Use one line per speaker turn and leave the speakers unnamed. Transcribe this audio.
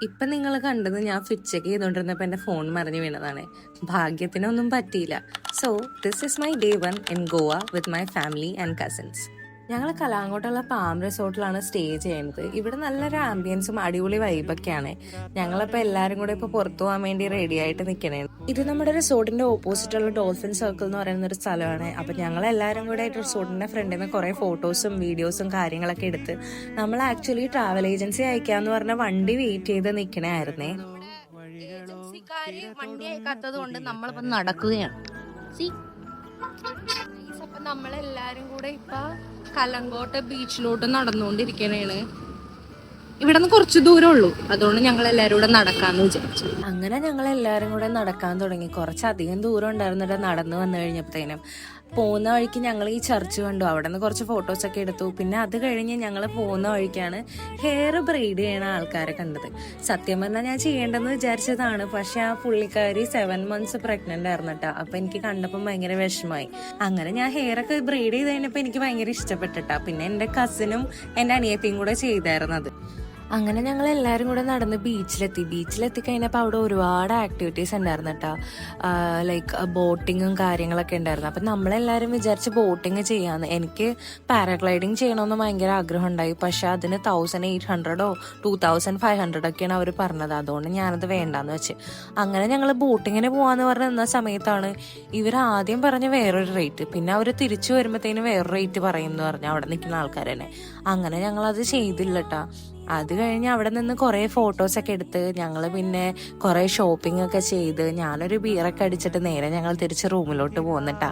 ഇപ്പം നിങ്ങൾ കണ്ടത് ഞാൻ ഫിറ്റ് ചെക്ക് ചെയ്തുകൊണ്ടിരുന്നപ്പോൾ എൻ്റെ ഫോൺ മറിഞ്ഞു വീണതാണ്. ഭാഗ്യത്തിനൊന്നും പറ്റിയില്ല. So this is my day 1 in Goa with my family and cousins. ഞങ്ങൾ കലാങ്കോട്ടുള്ള പാം റിസോർട്ടിലാണ് സ്റ്റേ ചെയ്യുന്നത്. ഇവിടെ നല്ലൊരു ആംബിയൻസും അടിപൊളി വൈബൊക്കെയാണ്. ഞങ്ങളിപ്പോൾ എല്ലാവരും കൂടെ ഇപ്പോൾ പുറത്തു പോകാൻ വേണ്ടി റെഡി ആയിട്ട് നിൽക്കണേ. ഇത് നമ്മുടെ റിസോർട്ടിന്റെ ഓപ്പോസിറ്റുള്ള ഡോൾഫിൻ സർക്കിൾ എന്ന് പറയുന്ന ഒരു സ്ഥലമാണ്. അപ്പം ഞങ്ങൾ എല്ലാവരും കൂടെ റിസോർട്ടിന്റെ ഫ്രണ്ടിൽ നിന്ന് കുറേ ഫോട്ടോസും വീഡിയോസും കാര്യങ്ങളൊക്കെ എടുത്ത് നമ്മൾ ആക്ച്വലി ട്രാവൽ ഏജൻസി അയക്കാന്ന് പറഞ്ഞ വണ്ടി വെയിറ്റ് ചെയ്ത് നിൽക്കണേ ആയിരുന്നേ.
ഏജൻസിക്കാര് വണ്ടി അയക്കാത്തത് കൊണ്ട് നമ്മളിപ്പോ നടക്കുകയാണ്. അപ്പൊ നമ്മളെല്ലാരും കൂടെ ഇപ്പൊ കലങ്കോട്ട് ബീച്ചിലോട്ട് നടന്നുകൊണ്ടിരിക്കണേണ്. ഇവിടെ നിന്ന് കുറച്ച് ദൂരം ഉള്ളൂ, അതുകൊണ്ട് ഞങ്ങൾ എല്ലാവരും കൂടെ നടക്കാന്ന് വിചാരിച്ചു.
അങ്ങനെ ഞങ്ങൾ എല്ലാവരും കൂടെ നടക്കാൻ തുടങ്ങി. കുറച്ചധികം ദൂരം ഉണ്ടായിരുന്നിട്ട് നടന്നു വന്നു കഴിഞ്ഞപ്പോഴത്തേനും പോകുന്ന വഴിക്ക് ഞങ്ങൾ ഈ ചർച്ച് കണ്ടു. അവിടെ നിന്ന് കുറച്ച് ഫോട്ടോസൊക്കെ എടുത്തു. പിന്നെ അത് കഴിഞ്ഞ് ഞങ്ങൾ പോകുന്ന വഴിക്കാണ് ഹെയർ ബ്രെയ്ഡ് ചെയ്യണ ആൾക്കാരെ കണ്ടത്. സത്യം പറഞ്ഞാൽ ഞാൻ ചെയ്യേണ്ടെന്ന് വിചാരിച്ചതാണ്, പക്ഷെ ആ പുള്ളിക്കാരി 7 months പ്രഗ്നന്റ് ആയിരുന്നു കേട്ടോ. അപ്പം എനിക്ക് കണ്ടപ്പം ഭയങ്കര വിഷമമായി. അങ്ങനെ ഞാൻ ഹെയറൊക്കെ ബ്രെയ്ഡ് ചെയ്ത് കഴിഞ്ഞപ്പോൾ എനിക്ക് ഭയങ്കര ഇഷ്ടപ്പെട്ടിട്ടാ. പിന്നെ എൻ്റെ കസിനും എൻ്റെ അനിയത്തിയും കൂടെ ചെയ്തായിരുന്നത്. അങ്ങനെ ഞങ്ങൾ എല്ലാവരും കൂടെ നടന്ന് ബീച്ചിലെത്തി കഴിഞ്ഞപ്പോൾ അവിടെ ഒരുപാട് ആക്ടിവിറ്റീസ് ഉണ്ടായിരുന്നു കേട്ടോ. ലൈക്ക് ബോട്ടിങ്ങും കാര്യങ്ങളൊക്കെ ഉണ്ടായിരുന്നു. അപ്പം നമ്മളെല്ലാവരും വിചാരിച്ച് ബോട്ടിങ് ചെയ്യാമെന്ന്. എനിക്ക് പാരാഗ്ലൈഡിങ് ചെയ്യണമെന്ന് ഭയങ്കര ആഗ്രഹം ഉണ്ടായി. പക്ഷെ അതിന് 1800 2500 ഒക്കെയാണ് അവർ പറഞ്ഞത്. അതുകൊണ്ട് ഞാനത് വേണ്ടാന്ന് വെച്ച്. അങ്ങനെ ഞങ്ങൾ ബോട്ടിങ്ങിന് പോകാമെന്ന് പറഞ്ഞ് നിന്ന സമയത്താണ് ഇവർ ആദ്യം പറഞ്ഞ വേറൊരു റേറ്റ്, പിന്നെ അവർ തിരിച്ചു വരുമ്പോഴത്തേനും വേറൊരു റേറ്റ് പറയുമെന്ന് പറഞ്ഞു അവിടെ നിൽക്കുന്ന ആൾക്കാർ തന്നെ. അങ്ങനെ ഞങ്ങളത് ചെയ്തില്ല കേട്ടോ. അത് കഴിഞ്ഞ് അവിടെ നിന്ന് കുറേ ഫോട്ടോസൊക്കെ എടുത്ത് ഞങ്ങൾ പിന്നെ കുറേ ഷോപ്പിംഗ് ഒക്കെ ചെയ്ത് ഞാനൊരു ബിയറൊക്കെ അടിച്ചിട്ട് നേരെ ഞങ്ങൾ തിരിച്ച് റൂമിലോട്ട് പോന്നിട്ടാ.